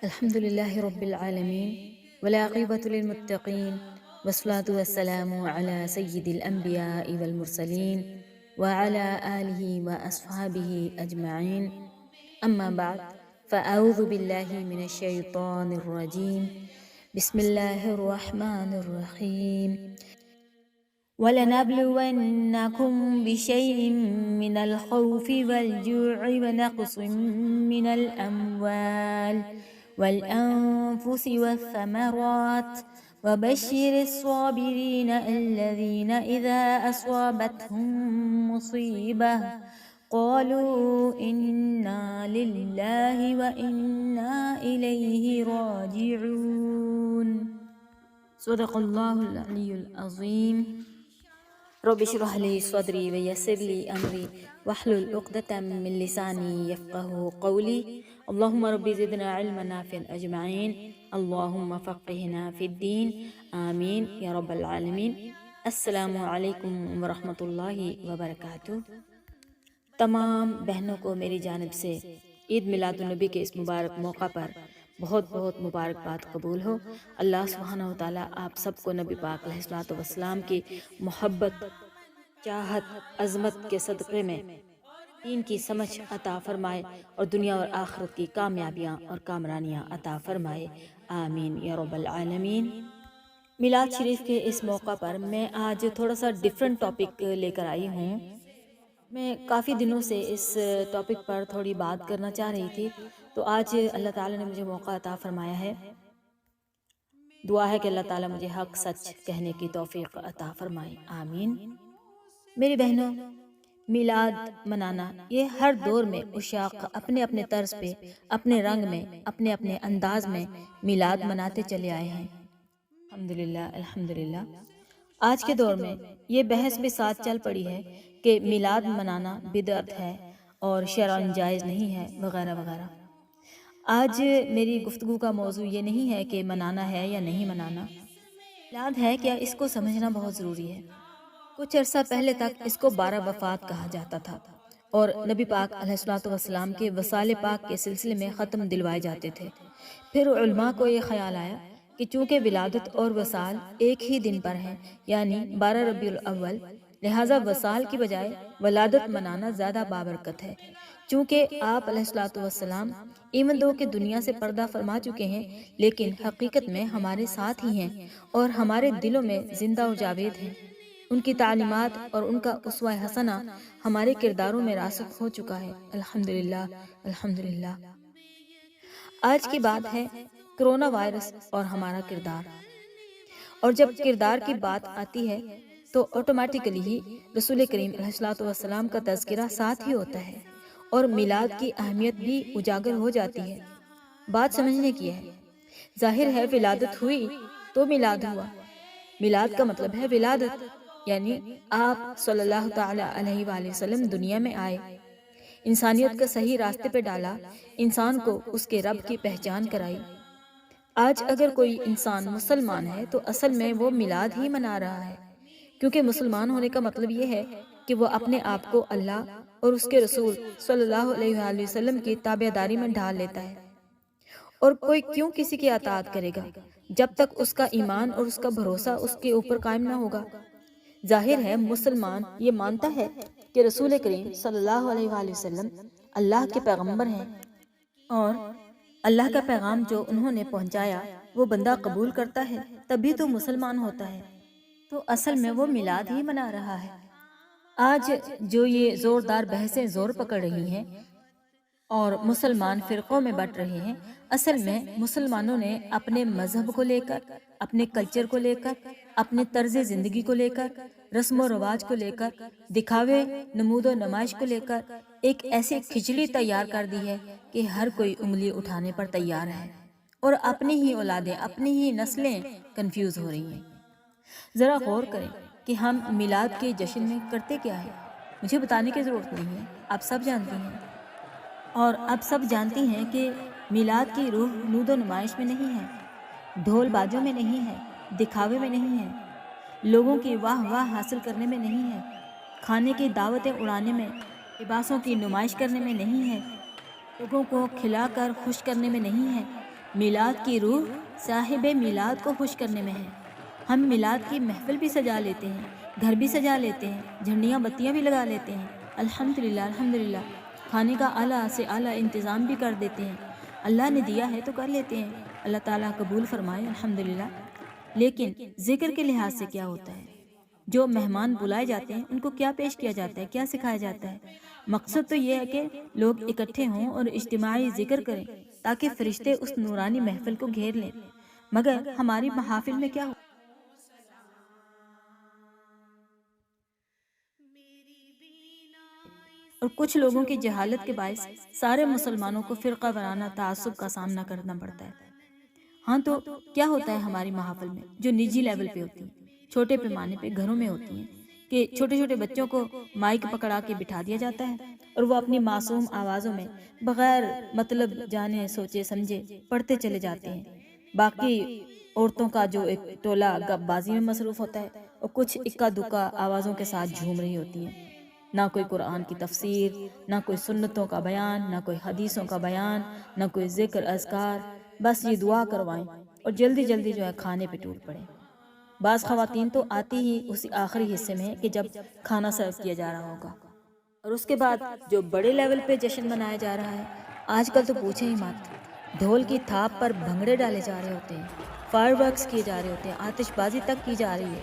الحمد لله رب العالمين والعاقبة للمتقين والصلاة والسلام على سيد الأنبياء والمرسلين وعلى آله وأصحابه أجمعين. أما بعد، فأعوذ بالله من الشيطان الرجيم. بسم الله الرحمن الرحيم. ولنبلونكم بشيء من الخوف والجوع ونقص من الأموال والأنفس والثمرات وبشر الصابرين الذين إذا أصابتهم مصيبة قالوا إنا لله وإنا إليه راجعون. صدق الله العلي العظيم. رب اشرح لي صدري ويسر لي أمري واحلل عقدة من لساني يفقه قولي. اللهم رب زدنا علما نافعا أجمعين. اللهم فقهنا في الدين. آمين یا رب العالمین. السلام علیکم ورحمۃ اللہ وبرکاتہ. تمام بہنوں کو میری جانب سے عید میلاد النبی کے اس مبارک موقع پر بہت بہت مبارکباد قبول ہو. اللہ سبحانہ و تعالیٰ آپ سب کو نبی پاک علیہ الصلوۃ والسلام کی محبت، چاہت، عظمت کے صدقے میں دین کی سمجھ عطا فرمائے اور دنیا اور آخرت کی کامیابیاں اور کامرانیاں عطا فرمائے. آمین یا رب العالمین. میلاد شریف کے اس موقع پر میں آج تھوڑا سا ڈیفرنٹ ٹاپک لے کر آئی ہوں. میں کافی دنوں سے اس ٹاپک پر تھوڑی بات کرنا چاہ رہی تھی، تو آج اللہ تعالیٰ نے مجھے موقع عطا فرمایا ہے. دعا ہے کہ اللہ تعالیٰ مجھے حق سچ کہنے کی توفیق عطا فرمائے. آمین. میری بہنوں، میلاد منانا یہ ہر دور میں عشاق اپنے اپنے طرز پہ، اپنے رنگ میں، اپنے اپنے انداز میں میلاد مناتے چلے آئے ہیں. الحمدللہ الحمدللہ. آج کے دور میں یہ بحث بھی ساتھ چل پڑی ہے کہ میلاد منانا بدعت ہے اور شرعاً جائز نہیں ہے وغیرہ وغیرہ. آج میری گفتگو کا موضوع یہ نہیں ہے کہ منانا ہے یا نہیں منانا. میلاد ہے کیا، اس کو سمجھنا بہت ضروری ہے. کچھ عرصہ پہلے تک اس کو 12 وفات کہا جاتا تھا اور نبی پاک علیہ الصلوۃ والسلام کے وصال پاک کے سلسلے میں ختم دلوائے جاتے تھے. پھر علماء کو یہ خیال آیا کہ چونکہ ولادت اور وصال ایک ہی دن پر ہیں، یعنی 12 ربیع الاول، لہٰذا وصال کی بجائے ولادت منانا زیادہ بابرکت ہے. چونکہ آپ علیہ الصلوۃ والسلام ایون دو کہ دنیا سے پردہ فرما چکے ہیں، لیکن حقیقت میں ہمارے ساتھ ہی ہیں اور ہمارے دلوں میں زندہ اور جاوید ہیں. ان کی تعلیمات اور ان کا اسوہ حسنہ ہمارے کرداروں میں راسخ ہو چکا ہے. الحمدللہ الحمدللہ. آج کی بات ہے کرونا وائرس اور ہمارا کردار. اور جب کردار کی بات آتی ہے تو آٹومیٹیکلی ہی رسول کریم علیہ الصلوۃ والسلام کا تذکرہ ساتھ ہی ہوتا ہے اور میلاد کی اہمیت بھی اجاگر ہو جاتی ہے. بات سمجھنے کی ہے. ظاہر ہے ولادت ہوئی تو میلاد ہوا. میلاد کا مطلب ہے ولادت، یعنی آپ صلی اللہ تعالی علیہ وآلہ وسلم دنیا میں آئے، انسانیت کا صحیح راستے پہ ڈالا، انسان کو اس کے رب کی پہچان کرائی. آج اگر کوئی انسان مسلمان ہے تو اصل میں وہ میلاد ہی منا رہا ہے، کیونکہ مسلمان ہونے کا مطلب یہ ہے کہ وہ اپنے آپ کو اللہ اور اس کے رسول صلی اللہ علیہ وآلہ وسلم کی تابعداری میں ڈھال لیتا ہے. اور کوئی کیوں کسی کی اطاعت کرے گا جب تک اس کا ایمان اور اس کا بھروسہ اس کے اوپر قائم نہ ہوگا. ظاہر ہے مسلمان یہ مانتا ہے کہ رسول کریم صلی اللہ علیہ وآلہ وسلم اللہ کے پیغمبر ہیں اور اللہ کا پیغام جو انہوں نے پہنچایا وہ بندہ قبول کرتا ہے تبھی تو مسلمان ہوتا ہے. تو اصل میں وہ میلاد ہی منا رہا ہے. آج جو یہ زوردار بحثیں زور پکڑ رہی ہیں اور مسلمان فرقوں میں بٹ رہے ہیں، اصل میں مسلمانوں نے اپنے مذہب کو لے کر، اپنے کلچر کو لے کر، اپنے طرز زندگی کو لے کر، رسم و رواج کو لے کر، دکھاوے، نمود و نمائش کو لے کر ایک ایسی کھچڑی تیار کر دی ہے کہ ہر کوئی انگلی اٹھانے پر تیار ہے اور اپنی ہی اولادیں، اپنی ہی نسلیں کنفیوز ہو رہی ہیں. ذرا غور کریں کہ ہم میلاد کے جشن میں کرتے کیا ہے. مجھے بتانے کی ضرورت نہیں ہے، آپ سب جانتی ہیں. اور اب سب جانتی ہیں کہ میلاد کی روح نمود و نمائش میں نہیں ہے، ڈھول باجوں میں نہیں ہے، دکھاوے میں نہیں ہے، لوگوں کی واہ واہ حاصل کرنے میں نہیں ہے، کھانے کی دعوتیں اڑانے میں، لباسوں کی نمائش کرنے میں نہیں ہے، لوگوں کو کھلا کر خوش کرنے میں نہیں ہے، میلاد کی روح صاحب میلاد کو خوش کرنے میں ہے۔ ہم میلاد کی محفل بھی سجا لیتے ہیں، گھر بھی سجا لیتے ہیں، جھنڈیاں بتیاں بھی لگا لیتے ہیں، الحمدللہ الحمدللہ، کھانے کا اعلیٰ سے اعلیٰ انتظام بھی کر دیتے ہیں۔ اللہ نے دیا ہے تو کر لیتے ہیں، اللہ تعالیٰ قبول فرمائے، الحمدللہ۔ لیکن ذکر کے لحاظ سے کیا ہوتا ہے؟ جو مہمان بلائے جاتے ہیں ان کو کیا پیش کیا جاتا ہے، کیا سکھایا جاتا ہے؟ مقصد تو یہ ہے کہ لوگ اکٹھے ہوں اور اجتماعی ذکر کریں تاکہ فرشتے اس نورانی محفل کو گھیر لیں۔ مگر ہماری محافل میں کیا ہو؟ اور کچھ لوگوں کی جہالت کے باعث سارے مسلمانوں کو فرقہ وارانہ تعصب کا سامنا کرنا پڑتا ہے۔ ہاں تو کیا ہوتا ہے ہماری محافل میں جو نجی لیول پہ ہوتی ہیں، چھوٹے پیمانے پہ گھروں میں ہوتی ہیں، کہ چھوٹے چھوٹے بچوں کو مائک پکڑا کے بٹھا دیا جاتا ہے اور وہ اپنی معصوم آوازوں میں بغیر مطلب جانے سوچے سمجھے پڑھتے چلے جاتے ہیں۔ باقی عورتوں کا جو ایک ٹولہ گپ بازی میں مصروف ہوتا ہے اور کچھ اکا دکا آوازوں کے ساتھ جھوم رہی ہوتی ہیں۔ نہ کوئی قرآن کی تفسیر، نہ کوئی سنتوں کا بیان، نہ کوئی حدیثوں کا بیان، نہ کوئی ذکر اذکار، بس یہ دعا کروائیں اور جلدی جلدی جو ہے کھانے پہ ٹوٹ پڑیں۔ بعض خواتین تو آتی ہی اسی آخری حصے میں کہ جب کھانا سرو کیا جا رہا ہوگا، اور اس کے بعد جو بڑے لیول پہ جشن منایا جا رہا ہے، آج کل تو پوچھیں ہی مت، ڈھول کی تھاپ پر بھنگڑے ڈالے جا رہے ہوتے ہیں، فائر ورکس کیے جا رہے ہوتے ہیں، آتش بازی تک کی جا رہی ہے۔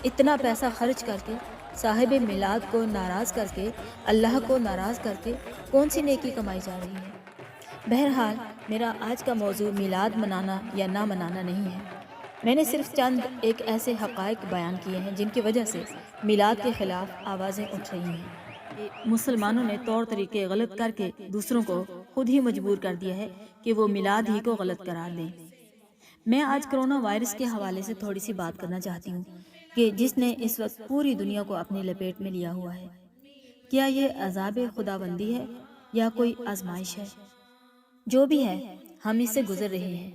اتنا پیسہ خرچ کر کے، صاحب میلاد کو ناراض کر کے، اللہ کو ناراض کر کے کون سی نیکی کمائی جا رہی ہے؟ بہرحال میرا آج کا موضوع میلاد منانا یا نہ منانا نہیں ہے، میں نے صرف چند ایک ایسے حقائق بیان کیے ہیں جن کی وجہ سے میلاد کے خلاف آوازیں اٹھ رہی ہیں۔ مسلمانوں نے طور طریقے غلط کر کے دوسروں کو خود ہی مجبور کر دیا ہے کہ وہ میلاد ہی کو غلط قرار دیں۔ میں آج کرونا وائرس کے حوالے سے تھوڑی سی بات کرنا چاہتی ہوں کہ جس نے اس وقت پوری دنیا کو اپنی لپیٹ میں لیا ہوا ہے۔ کیا یہ عذاب خداوندی ہے یا کوئی آزمائش ہے؟ جو بھی ہے، ہم اس سے گزر رہے ہیں۔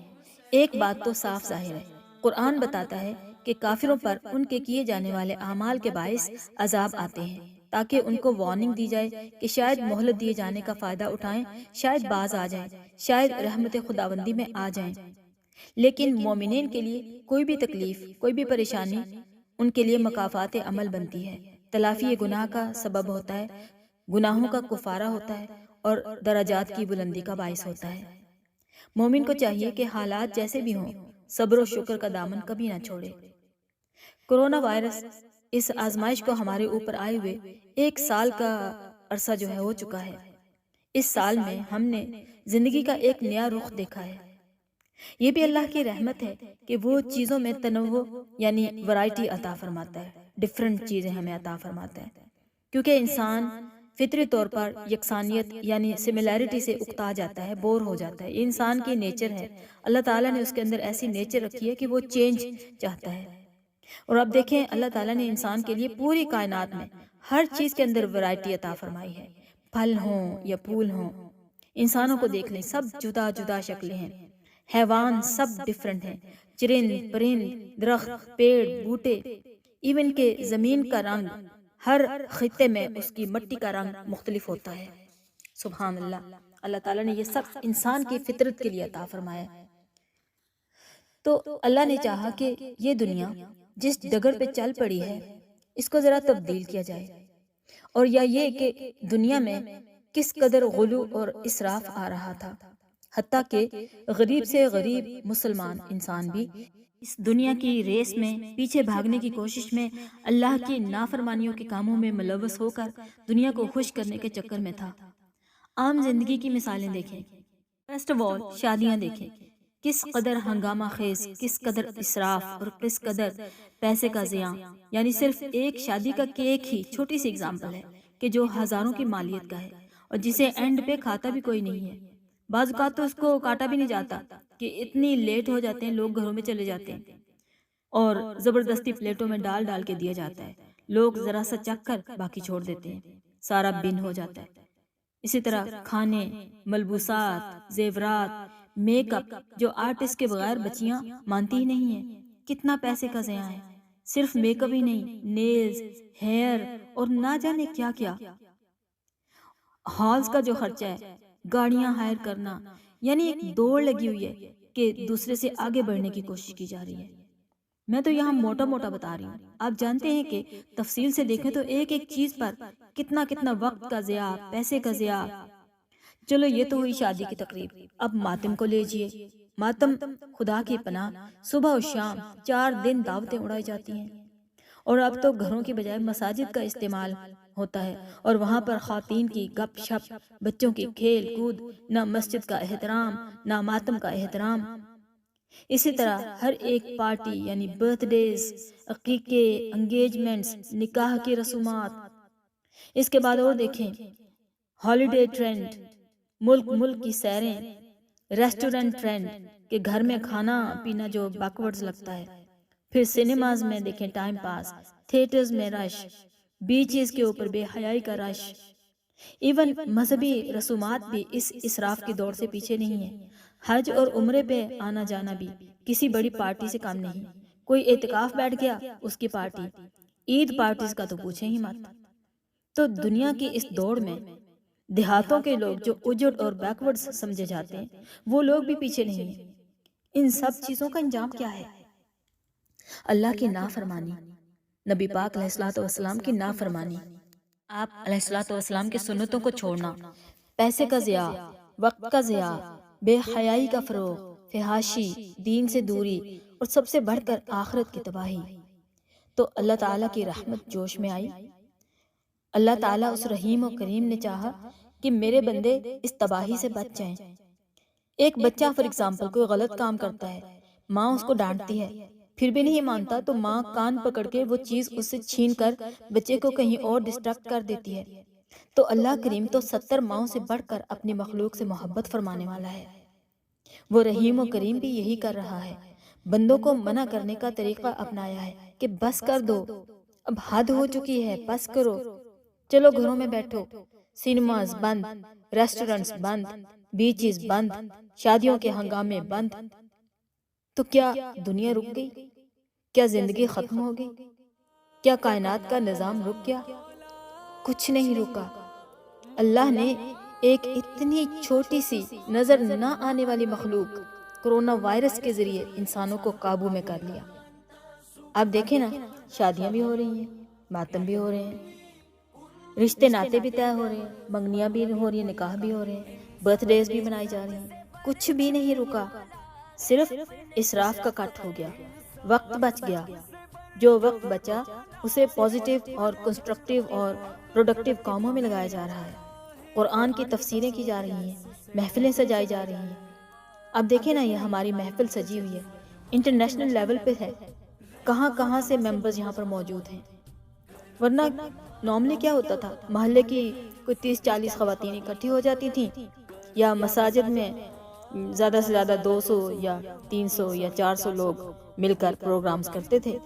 ایک بات تو صاف ظاہر ہے، قرآن بتاتا ہے کہ کافروں پر ان کے کیے جانے والے اعمال کے باعث عذاب آتے ہیں تاکہ ان کو وارننگ دی جائے کہ شاید مہلت دیے جانے کا فائدہ اٹھائیں، شاید باز آ جائیں، شاید رحمت خداوندی میں آ جائیں۔ لیکن مومنین کے لیے کوئی بھی تکلیف، کوئی بھی پریشانی ان کے لیے مکافات عمل بنتی ہے، تلافی گناہ کا سبب ہوتا ہے، گناہوں کا کفارہ ہوتا ہے اور درجات کی بلندی کا باعث ہوتا ہے۔ مومن کو چاہیے کہ حالات جیسے بھی ہوں، صبر و شکر کا دامن کبھی نہ چھوڑے۔ کرونا وائرس اس آزمائش کو ہمارے اوپر آئے ہوئے 1 سال کا عرصہ جو ہے ہو چکا ہے۔ اس سال میں ہم نے زندگی کا ایک نیا رخ دیکھا ہے۔ یہ بھی اللہ کی رحمت ہے کہ وہ چیزوں میں تنوع یعنی ورائٹی عطا فرماتا ہے، ڈیفرنٹ چیزیں ہمیں عطا فرماتا ہے، کیونکہ انسان فطری طور پر یکسانیت یعنی سملیرٹی سے اکتا جاتا ہے، بور ہو جاتا ہے۔ یہ انسان کی نیچر ہے، اللہ تعالیٰ نے اس کے اندر ایسی نیچر رکھی ہے کہ وہ چینج چاہتا ہے۔ اور اب دیکھیں، اللہ تعالیٰ نے انسان کے لیے پوری کائنات میں ہر چیز کے اندر ورائٹی عطا فرمائی ہے، پھل ہوں یا پھول ہوں۔ انسانوں کو دیکھ لیں، سب جدا جدا شکلیں ہیں، حیوان سب ڈیفرنٹ ہیں، چرند پرند، درخت پیڑ بوٹے، ایون کہ زمین کا رنگ، ہر خطے میں اس کی مٹی کا رنگ مختلف ہوتا ہے۔ سبحان اللہ، اللہ تعالیٰ نے یہ سب انسان کی فطرت کے لیے عطا فرمایا ہے۔ تو اللہ نے چاہا کہ یہ دنیا جس ڈگر پہ چل پڑی ہے اس کو ذرا تبدیل کیا جائے، اور یا یہ کہ دنیا میں کس قدر غلو اور اسراف آ رہا تھا، حتیٰ کہ غریب سے غریب مسلمان انسان بھی اس دنیا کی ریس میں پیچھے بھاگنے کی کوشش میں اللہ کی نافرمانیوں کے کاموں میں ملوث ہو کر دنیا کو خوش کرنے کے چکر میں تھا۔ عام زندگی کی مثالیں دیکھیں، فرسٹ آف آل شادیاں دیکھیں، کس قدر ہنگامہ خیز، کس قدر اسراف اور کس قدر پیسے کا ضیاع۔ یعنی صرف ایک شادی کا کیک ہی چھوٹی سی اگزامپل ہے کہ جو ہزاروں کی مالیت کا ہے اور جسے اینڈ پہ کھاتا بھی کوئی نہیں ہے۔ بعض اوقات تو اس کو کاٹا بھی نہیں جاتا کہ اتنی لیٹ ہو جاتے ہیں، لوگ گھروں میں چلے جاتے ہیں اور زبردستی پلیٹوں میں ڈال ڈال کے دیا جاتا ہے، لوگ ذرا سا چکھ کر باقی چھوڑ دیتے ہیں، سارا بن ہو جاتا ہے۔ اسی طرح کھانے، ملبوسات، زیورات، میک اپ، جو آرٹسٹ کے بغیر بچیاں مانتی ہی نہیں ہیں، کتنا پیسے کا ضیاع ہے۔ صرف میک اپ ہی نہیں، نیلز، ہیئر اور نہ جانے کیا کیا، ہالز کا جو خرچہ ہے، گاڑیاں ہائر کرنا، یعنی ایک دوڑ لگی ہوئی ہے کہ دوسرے سے آگے بڑھنے کی کوشش کی جا رہی ہے۔ میں تو یہاں موٹا موٹا بتا رہی ہوں، آپ جانتے ہیں کہ تفصیل سے دیکھیں تو ایک ایک چیز پر کتنا وقت کا ضیاع، پیسے کا ضیاع۔ چلو یہ تو ہوئی شادی کی تقریب، اب ماتم کو لیجئے۔ ماتم خدا کی پناہ، صبح و شام 4 دن دعوتیں اڑائی جاتی ہیں، اور اب تو گھروں کی بجائے مساجد کا استعمال ہوتا ہے، اور وہاں پر خواتین کی گپ شپ، بچوں کی کھیل کود، نہ مسجد کا احترام نہ ماتم کا احترام۔ اسی طرح ہر ایک پارٹی یعنی برتھ ڈیز، عقیقے، انگیجمنٹس، نکاح کی رسومات۔ اس کے بعد اور دیکھیں ہالیڈے ٹرینڈ، ملک کی سیریں، ریسٹورنٹ ٹرینڈ کہ گھر میں کھانا پینا جو بیکورڈز لگتا ہے۔ پھر سینماز میں دیکھیں ٹائم پاس، تھیٹرز میں رش، بیچز کے اوپر بے حیائی کا رش۔ ایون مذہبی رسومات بھی اس اسراف کی دوڑ سے پیچھے نہیں ہیں۔ حج اور عمرے پہ آنا جانا بھی کسی بڑی پارٹی سے کم نہیں۔ کوئی اعتکاف بیٹھ گیا، اس کی پارٹی۔ عید پارٹیز کا تو پوچھیں ہی مت۔ تو دنیا کی اس دوڑ میں دیہاتوں کے لوگ جو اجڑ اور بیکورڈ سمجھے جاتے ہیں، وہ لوگ بھی پیچھے نہیں ہیں۔ ان سب چیزوں کا انجام کیا ہے؟ اللہ کی نافرمانی، نبی پاک علیہ الصلوۃ والسلام کی نافرمانی، آپ علیہ الصلوۃ والسلام کی سنتوں کو چھوڑنا، پیسے کا ضیاع، وقت کا ضیاع، بے حیائی کا فروغ، فحاشی، دین سے دوری، اور سب سے بڑھ کر آخرت کی تباہی۔ تو اللہ تعالیٰ کی رحمت جوش میں آئی۔ اللہ تعالیٰ اس رحیم و کریم نے چاہا کہ میرے بندے اس تباہی سے بچ جائیں۔ ایک بچہ فار ایگزامپل کوئی غلط کام کرتا ہے، ماں اس کو ڈانٹتی ہے، پھر بھی نہیں مانتا تو ماں کان پکڑ کے وہ چیز اس سے چھین کر بچے کو کہیں اور ڈسٹریکٹ کر دیتی ہے۔ تو اللہ کریم تو 70 ماؤں سے بڑھ کر اپنی مخلوق سے محبت فرمانے والا ہے۔ وہ رحیم و کریم بھی یہی کر رہا ہے، بندوں کو منع کرنے کا طریقہ اپنایا ہے کہ بس کر دو، اب حد ہو چکی ہے، بس کرو، چلو گھروں میں بیٹھو۔ سینماز بند، ریسٹورنٹس بند، بیچز بند، شادیوں کے ہنگامے بند۔ تو کیا دنیا رک گئی؟ کیا زندگی ختم ہو گئی؟ کیا کائنات کا نظام رک گیا؟ کچھ نہیں رکا۔ اللہ نے ایک اتنی چھوٹی سی نظر نہ آنے والی مخلوق کرونا وائرس کے ذریعے انسانوں کو قابو میں کر لیا۔ آپ دیکھیں نا، شادیاں بھی ہو رہی ہیں، ماتم بھی ہو رہے ہیں، رشتے ناتے بھی طے ہو رہے ہیں، منگنیاں بھی ہو رہی ہیں، نکاح بھی ہو رہے ہیں، برتھ ڈیز بھی منائی جا رہی ہیں۔ کچھ بھی نہیں رکا، صرف اسراف کا کٹ ہو گیا، وقت بچ گیا۔ جو وقت بچا اسے پازیٹیو اور کنسٹرکٹیو اور پروڈکٹیو کاموں میں لگایا جا رہا ہے۔ قرآن کی تفسیریں کی جا رہی ہیں، محفلیں سجائی جا رہی ہیں۔ اب دیکھیں نا، یہ ہماری محفل سجی ہوئی ہے، انٹرنیشنل لیول پہ ہے، کہاں کہاں سے ممبرز یہاں پر موجود ہیں۔ ورنہ نارملی کیا ہوتا تھا، محلے کی کوئی 30-40 خواتین اکٹھی ہو جاتی تھیں، یا مساجد میں زیادہ سے زیادہ 200 یا 300 یا 400 لوگ مل کر پروگرامز کرتے تھے۔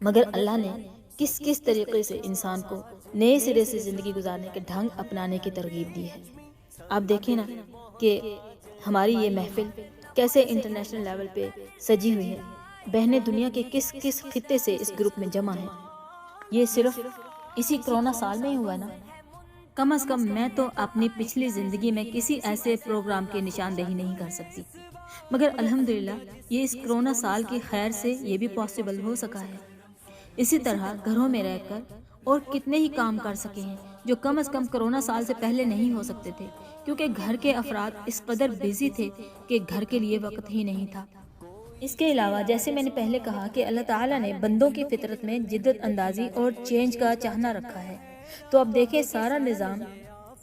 مگر اللہ نے کس طریقے سے انسان کو نئے سرے سے زندگی گزارنے کے ڈھنگ اپنانے کی ترغیب دی ہے۔ آپ دیکھیں نا کہ ہماری یہ محفل کیسے انٹرنیشنل لیول پہ سجی ہوئی ہے۔ بہنیں دنیا کے کس خطے سے اس گروپ میں جمع ہیں۔ یہ صرف اسی کرونا سال میں ہی ہوا نا۔ کم از کم میں تو اپنی پچھلی زندگی میں کسی ایسے پروگرام کی نشاندہی نہیں کر سکتی، مگر الحمدللہ یہ اس کرونا سال کی خیر سے یہ بھی پاسبل ہو سکا ہے۔ اسی طرح گھروں میں رہ کر اور کتنے ہی کام کر سکے ہیں جو کم از کم کرونا سال سے پہلے نہیں ہو سکتے تھے، کیونکہ گھر کے افراد اس قدر بیزی تھے کہ گھر کے لیے وقت ہی نہیں تھا۔ اس کے علاوہ جیسے میں نے پہلے کہا کہ اللہ تعالیٰ نے بندوں کی فطرت میں جدت اندازی اور چینج کا چاہنا رکھا ہے، تو اب دیکھیں سارا نظام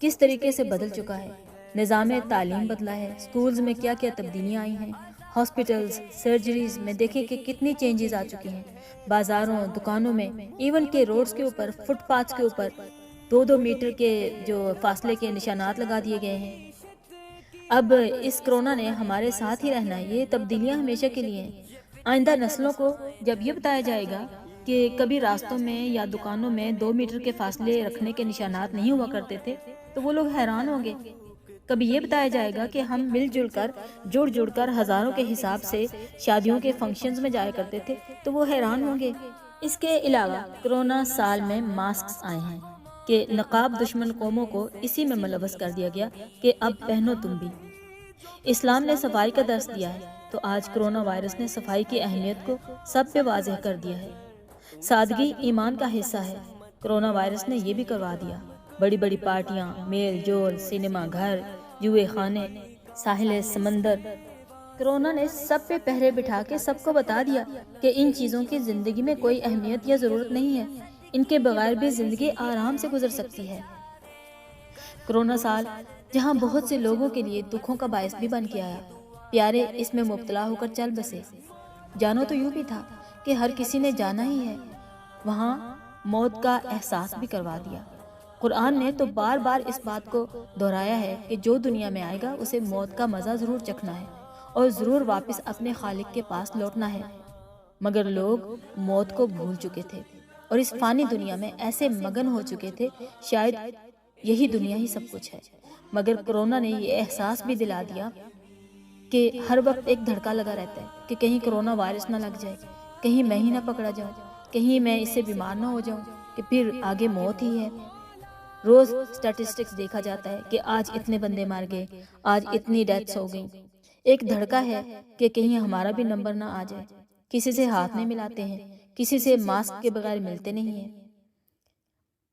کس طریقے سے بدل چکا ہے۔ نظام تعلیم بدلا ہے، سکولز میں کیا کیا تبدیلیاں آئی ہیں، ہاسپٹلز، سرجریز میں دیکھیں کہ کتنی چینجز آ چکی ہیں، بازاروں، دکانوں میں، ایون کہ روڈز کے اوپر، فٹ پاتھس کے اوپر 2-2 میٹر کے جو فاصلے کے نشانات لگا دیے گئے ہیں۔ اب اس کرونا نے ہمارے ساتھ ہی رہنا ہے، یہ تبدیلیاں ہمیشہ کے لیے ہیں۔ آئندہ نسلوں کو جب یہ بتایا جائے گا کہ کبھی راستوں میں یا دکانوں میں 2 میٹر کے فاصلے رکھنے کے نشانات نہیں ہوا کرتے تھے، تو وہ لوگ حیران ہوں گے۔ کبھی یہ بتایا جائے گا کہ ہم مل جل کر جڑ کر ہزاروں کے حساب سے شادیوں کے فنکشنز میں جایا کرتے تھے، تو وہ حیران ہوں گے۔ اس کے علاوہ کرونا سال میں ماسکس آئے ہیں کہ نقاب دشمن قوموں کو اسی میں ملوث کر دیا گیا کہ اب پہنو تم بھی۔ اسلام نے صفائی کا درس دیا ہے، تو آج کرونا وائرس نے صفائی کی اہمیت کو سب پہ واضح کر دیا ہے۔ سادگی ایمان کا حصہ ہے۔ کرونا وائرس نے یہ بھی کروا دیا، بڑی بڑی پارٹیاں، میل جول، سینما گھر، جوئے خانے، ساحل سمندر۔ کرونا نے سب پہ پہرے بٹھا کے سب کو بتا دیا کہ ان چیزوں کی زندگی میں کوئی اہمیت یا ضرورت نہیں ہے، ان کے بغیر بھی زندگی آرام سے گزر سکتی ہے۔ کرونا سال جہاں بہت سے لوگوں کے لیے دکھوں کا باعث بھی بن کے آیا، پیارے اس میں مبتلا ہو کر چل بسے۔ جانو تو یوں بھی تھا کہ ہر کسی نے جانا ہی ہے، وہاں موت کا احساس بھی کروا دیا۔ قرآن نے تو بار بار اس بات کو دہرایا ہے کہ جو دنیا میں آئے گا اسے موت کا مزہ ضرور چکھنا ہے اور ضرور واپس اپنے خالق کے پاس لوٹنا ہے، مگر لوگ موت کو بھول چکے تھے اور اس فانی دنیا میں ایسے مگن ہو چکے تھے شاید یہی دنیا ہی سب کچھ ہے۔ مگر کرونا نے یہ احساس بھی دلا دیا کہ ہر وقت ایک دھڑکا لگا رہتا ہے کہ کہیں کرونا وائرس نہ لگ جائے، کہیں میں ہی نہ پکڑا جاؤں، کہیں میں اس سے بیمار نہ ہو جاؤں کہ پھر آگے موت ہی ہے۔ روز سٹیٹسٹکس دیکھا جاتا ہے کہ آج اتنے بندے مار گئے، آج اتنی ڈیتھس ہو گئیں۔ ایک دھڑکا ہے کہ کہیں ہمارا بھی نمبر نہ آ جائے۔ کسی سے ہاتھ نہیں ملاتے ہیں، کسی سے ماسک کے بغیر ملتے نہیں ہیں۔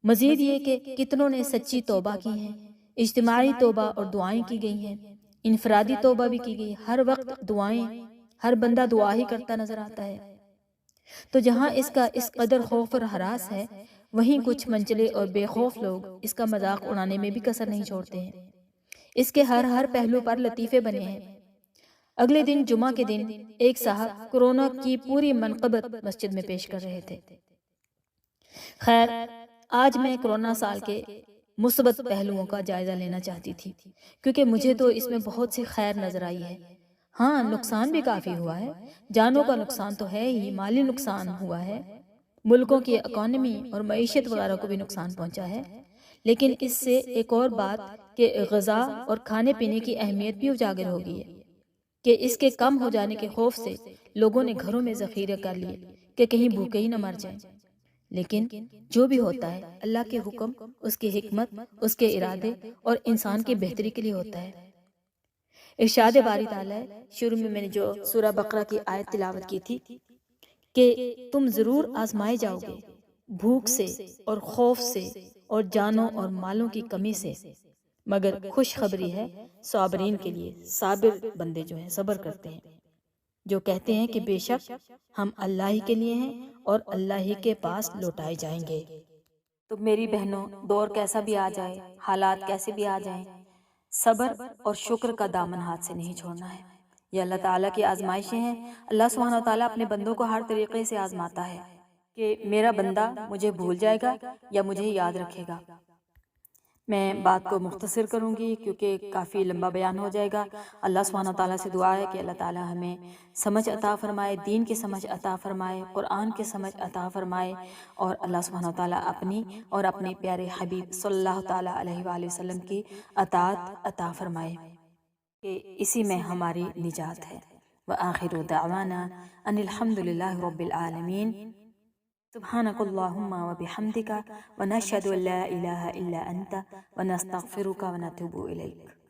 مزید یہ کہ کتنوں نے سچی توبہ کی ہیں، اجتماعی توبہ اور دعائیں کی گئی ہیں، انفرادی توبہ بھی کی گئی، ہر وقت دعائیں، ہر بندہ دعا ہی کرتا نظر آتا ہے۔ تو جہاں اس کا اس قدر خوف اور ہراس ہے، وہیں کچھ منچلے اور بے خوف لوگ اس کا مذاق اڑانے میں بھی کسر نہیں چھوڑتے ہیں۔ اس کے ہر پہلو پر لطیفے بنے ہیں۔ اگلے دن جمعہ کے دن ایک صاحب کرونا کی پوری منقبت مسجد میں پیش کر رہے تھے۔ خیر، آج میں کرونا سال کے مثبت پہلوؤں کا جائزہ لینا چاہتی تھی، کیونکہ مجھے تو اس میں بہت سی خیر نظر آئی ہے۔ ہاں، نقصان بھی کافی ہوا ہے، جانوں کا نقصان تو ہے ہی، مالی نقصان ہوا ہے، ملکوں کی اکانومی اور معیشت وغیرہ کو بھی نقصان پہنچا ہے، لیکن اس سے ایک اور بات کہ غذا اور کھانے پینے کی اہمیت بھی اجاگر ہو گئی ہے کہ اس کے کم ہو جانے کے خوف سے لوگوں نے گھروں میں ذخیرے کر لیے کہ کہیں بھوکے ہی نہ مر جائیں۔ لیکن جو بھی ہوتا ہے اللہ کے حکم، اس کی حکمت، اس کے ارادے اور انسان کی بہتری کے لیے ہوتا ہے۔ ارشاد باری تعالیٰ ہے، شروع میں نے جو سورہ بقرہ کی آیت تلاوت کی تھی کہ تم ضرور آزمائے جاؤ گے، بھوک سے اور خوف سے اور جانوں اور مالوں کی کمی سے، مگر خوشخبری ہے صابرین کے لیے، صابر بندے جو ہیں صبر کرتے ہیں، جو کہتے ہیں کہ بے شک ہم اللہ ہی کے لیے ہیں اور اللہ ہی کے پاس لوٹائے جائیں گے۔ تو میری بہنوں، دور کیسا بھی آ جائے، حالات کیسے بھی آ جائیں، صبر اور شکر کا دامن ہاتھ سے نہیں چھوڑنا ہے۔ یہ اللہ تعالیٰ کی آزمائشیں ہیں۔ اللہ سبحانہ وتعالیٰ اپنے بندوں کو ہر طریقے سے آزماتا ہے کہ میرا بندہ مجھے بھول جائے گا یا مجھے یاد رکھے گا۔ میں بات کو مختصر کروں گی کیونکہ کافی لمبا بیان ہو جائے گا۔ اللہ سبحانہ تعالیٰ سے دعا ہے کہ اللہ تعالیٰ ہمیں سمجھ عطا فرمائے، دین کی سمجھ عطا فرمائے، قرآن کی سمجھ عطا فرمائے، اور اللہ سبحانہ تعالیٰ اپنی اور اپنے پیارے حبیب صلی اللہ تعالیٰ علیہ وآلہ وسلم کی اطاعت عطا فرمائے کہ اسی میں ہماری نجات ہے۔ وآخر دعوانا ان الحمد للہ رب العالمین۔ سبحانک اللہم وبحمدک ونشہد ان لا الہ الا انت ونستغفرک ونتوب الیک۔